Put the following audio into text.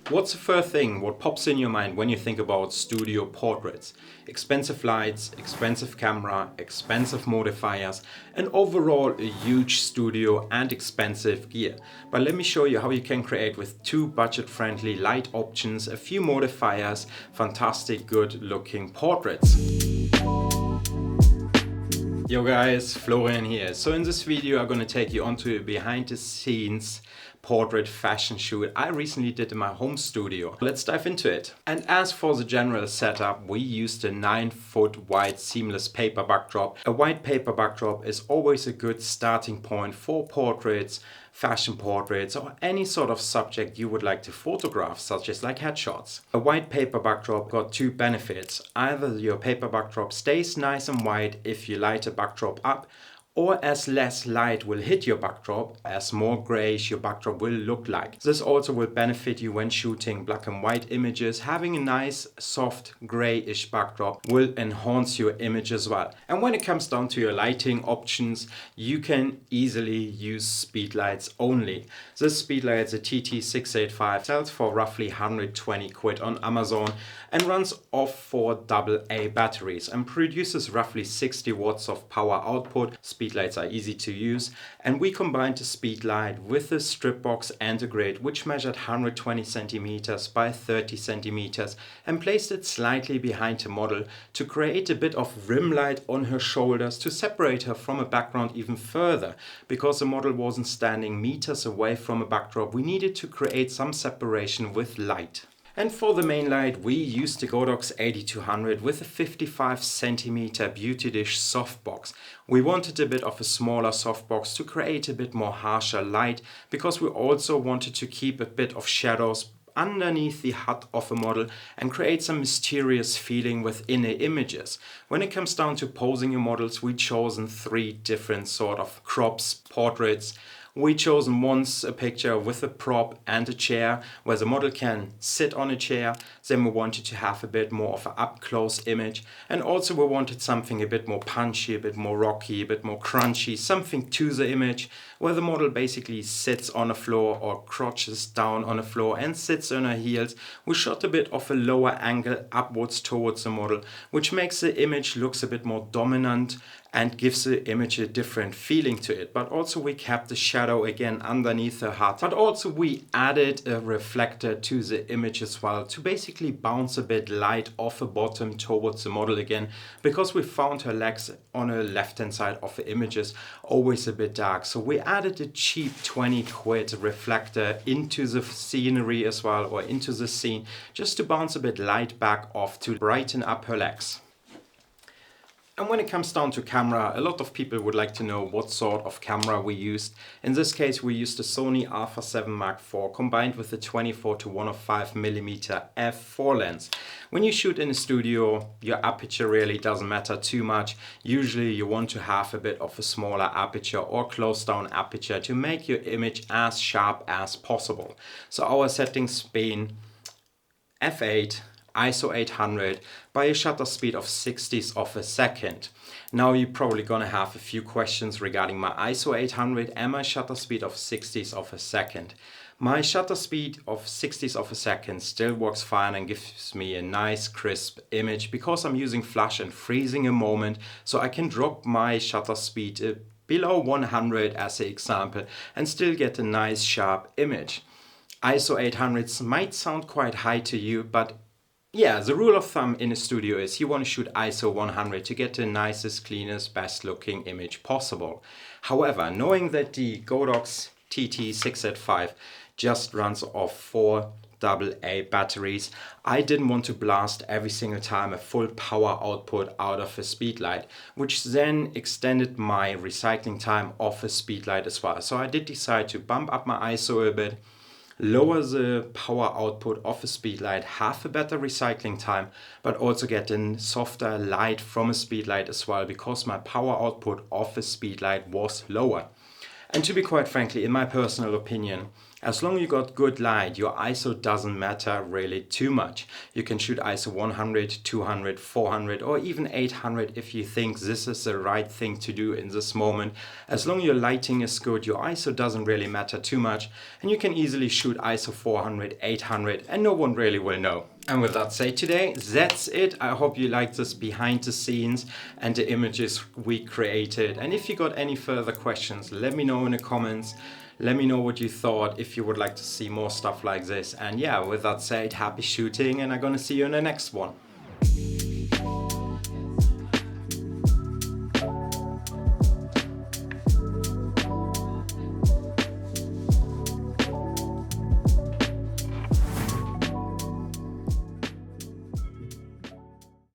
What's the first thing what pops in your mind when you think about studio portraits? Expensive lights, expensive camera, expensive modifiers, and overall a huge studio and expensive gear. But let me show you how you can create with two budget-friendly light options, a few modifiers, fantastic good looking portraits. Yo guys, Florian here. So in this video I'm going to take you onto a behind the scenes portrait fashion shoot I recently did in my home studio. Let's dive into it. And as for the general setup, we used a 9-foot wide seamless paper backdrop. A white paper backdrop is always a good starting point for portraits, fashion portraits, or any sort of subject you would like to photograph, such as like headshots. A white paper backdrop got two benefits. Either your paper backdrop stays nice and white if you light a backdrop up, or as less light will hit your backdrop, as more grayish your backdrop will look like. This also will benefit you when shooting black and white images. Having a nice soft grayish backdrop will enhance your image as well. And when it comes down to your lighting options, you can easily use speed lights only. This speed light, the TT685, sells for roughly 120 quid on Amazon and runs off 4 AA batteries and produces roughly 60 watts of power output. Speed lights are easy to use, and we combined the speed light with the strip box and the grid, which measured 120 centimeters by 30 centimeters, and placed it slightly behind the model to create a bit of rim light on her shoulders to separate her from a background even further. Because the model wasn't standing meters away from a backdrop, we needed to create some separation with light. And for the main light, we used the Godox 8200 with a 55 centimeter Beauty Dish softbox. We wanted a bit of a smaller softbox to create a bit more harsher light, because we also wanted to keep a bit of shadows underneath the HUD of a model and create some mysterious feeling within the images. When it comes down to posing your models, we've chosen 3 different sort of crops, portraits. We chosen once a picture with a prop and a chair where the model can sit on a chair. Then we wanted to have a bit more of an up-close image, and also we wanted something a bit more punchy, a bit more rocky, a bit more crunchy, something to the image where the model basically sits on the floor or crouches down on the floor and sits on her heels. We shot a bit of a lower angle upwards towards the model, which makes the image looks a bit more dominant and gives the image a different feeling to it. But also we kept the shadow again underneath the HUD. But also we added a reflector to the image as well to basically bounce a bit light off the bottom towards the model again, because we found her legs on the left hand side of the images always a bit dark. So we added a cheap 20 quid reflector into the scenery as well, or into the scene, just to bounce a bit light back off to brighten up her legs. And when it comes down to camera, a lot of people would like to know what sort of camera we used. In this case, we used the Sony Alpha 7 Mark IV combined with the 24-105mm f4 lens. When you shoot in a studio, your aperture really doesn't matter too much. Usually you want to have a bit of a smaller aperture or close down aperture to make your image as sharp as possible. So our settings being f8, ISO 800 by a shutter speed of 60ths of a second. Now you're probably gonna have a few questions regarding my ISO 800 and my shutter speed of 60ths of a second. My shutter speed of 60ths of a second still works fine and gives me a nice crisp image, because I'm using flash and freezing a moment, so I can drop my shutter speed below 100 as an example and still get a nice sharp image. ISO 800s might sound quite high to you, but yeah, the rule of thumb in a studio is you want to shoot ISO 100 to get the nicest, cleanest, best looking image possible. However, knowing that the Godox TT685 just runs off 4 AA batteries, I didn't want to blast every single time a full power output out of a speedlight, which then extended my recycling time of a speedlight as well. So I did decide to bump up my ISO a bit, lower the power output of a speedlight, have a better recycling time, but also get a softer light from a speedlight as well, because my power output of a speedlight was lower. And to be quite frankly, in my personal opinion, As long as you got good light, your ISO doesn't matter really too much. You can shoot ISO 100, 200, 400 or even 800 if you think this is the right thing to do in this moment. As long as your lighting is good, your ISO doesn't really matter too much, and you can easily shoot ISO 400, 800 and no one really will know. And with that said today, that's it. I hope you liked this behind the scenes and the images we created. And if you got any further questions, let me know in the comments. Let me know what you thought, if you would like to see more stuff like this. And yeah, with that said, happy shooting, and I'm gonna see you in the next one.